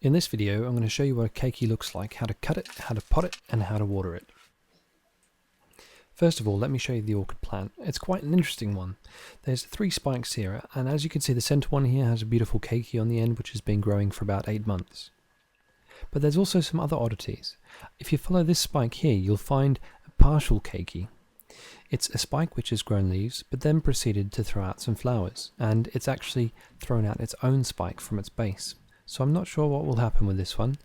In this video, I'm going to show you what a keiki looks like, how to cut it, how to pot it, and how to water it. First of all, let me show you the orchid plant. It's quite an interesting one. There's 3 spikes here, and as you can see, the center one here has a beautiful keiki on the end, which has been growing for about 8 months. But there's also some other oddities. If you follow this spike here, you'll find a partial keiki. It's a spike which has grown leaves, but then proceeded to throw out some flowers, and it's actually thrown out its own spike from its base. So I'm not sure what will happen with this one,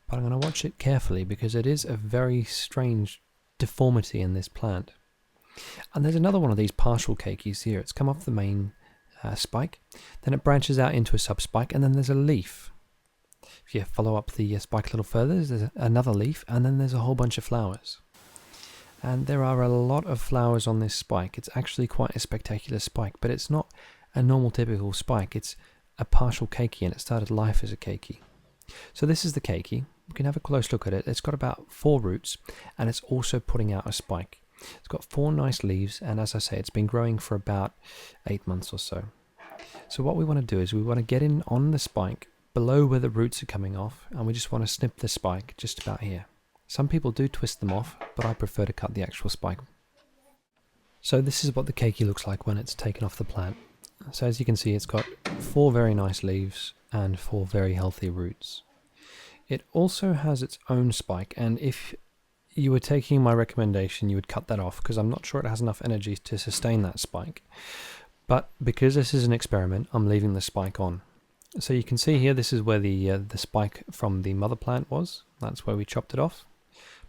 but I'm going to watch it carefully because it is a very strange deformity in this plant. And there's another one of these partial keikis here. It's come off the main spike, then it branches out into a sub-spike, and then there's a leaf. If you follow up the spike a little further, there's another leaf, and then there's a whole bunch of flowers. And there are a lot of flowers on this spike. It's actually quite a spectacular spike, but it's not a normal typical spike. It's a partial keiki, and it started life as a keiki. So this is the keiki. We can have a close look at it. It's got about 4 roots, and it's also putting out a spike. It's got 4 nice leaves, and as I say, it's been growing for about 8 months or so. So what we want to do is we want to get in on the spike below where the roots are coming off, and we just want to snip the spike just about here. Some people do twist them off, but I prefer to cut the actual spike. So this is what the keiki looks like when it's taken off the plant. So as you can see, it's got 4 very nice leaves and 4 very healthy roots. It also has its own spike, and if you were taking my recommendation, you would cut that off because I'm not sure it has enough energy to sustain that spike. But because this is an experiment, I'm leaving the spike on. So you can see here, this is where the spike from the mother plant was. That's where we chopped it off.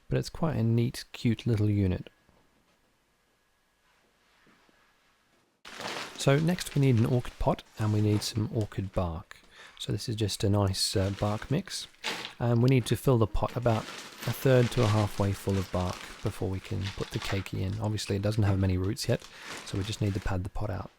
But it's quite a neat, cute little unit. So next we need an orchid pot, and we need some orchid bark. So this is just a nice bark mix, and we need to fill the pot about 1/3 to a halfway full of bark before we can put the keiki in. Obviously it doesn't have many roots yet, so we just need to pad the pot out.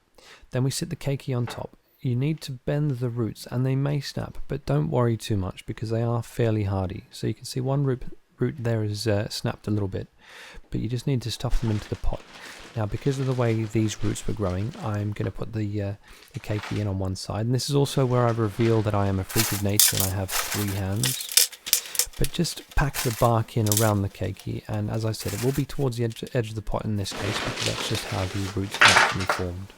Then we sit the keiki on top. You need to bend the roots, and they may snap, but don't worry too much because they are fairly hardy. So you can see one root there is snapped a little bit, but you just need to stuff them into the pot. Now, because of the way these roots were growing, I'm going to put the keiki in on one side, and this is also where I reveal that I am a freak of nature and I have 3 hands. But just pack the bark in around the keiki, and as I said, it will be towards the edge of the pot in this case because that's just how the roots actually formed.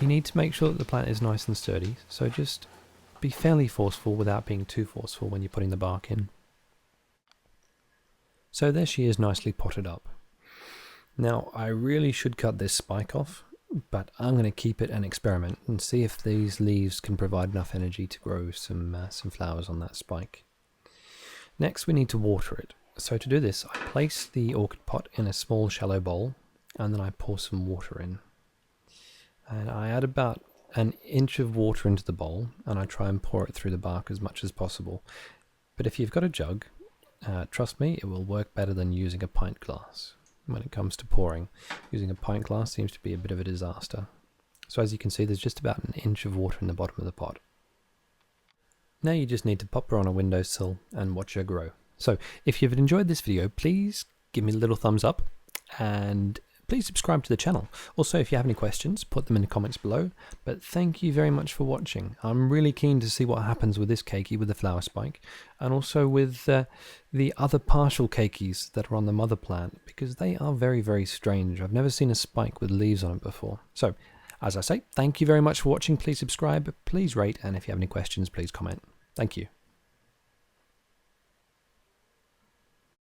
You need to make sure that the plant is nice and sturdy, so just be fairly forceful without being too forceful when you're putting the bark in. So there she is, nicely potted up. Now I really should cut this spike off, but I'm going to keep it an experiment and see if these leaves can provide enough energy to grow some flowers on that spike. Next we need to water it. So to do this, I place the orchid pot in a small shallow bowl, and then I pour some water in. And I add about 1 inch of water into the bowl, and I try and pour it through the bark as much as possible. But if you've got a jug, trust me, it will work better than using a pint glass. When it comes to pouring, using a pint glass seems to be a bit of a disaster. So as you can see, there's just about 1 inch of water in the bottom of the pot. Now you just need to pop her on a windowsill and watch her grow. So if you've enjoyed this video, please give me a little thumbs up, and please subscribe to the channel. Also, if you have any questions, put them in the comments below. But thank you very much for watching. I'm really keen to see what happens with this keiki with the flower spike, and also with the other partial keikis that are on the mother plant, because they are very, very strange. I've never seen a spike with leaves on it before. So, as I say, thank you very much for watching. Please subscribe, please rate, and if you have any questions, please comment. Thank you.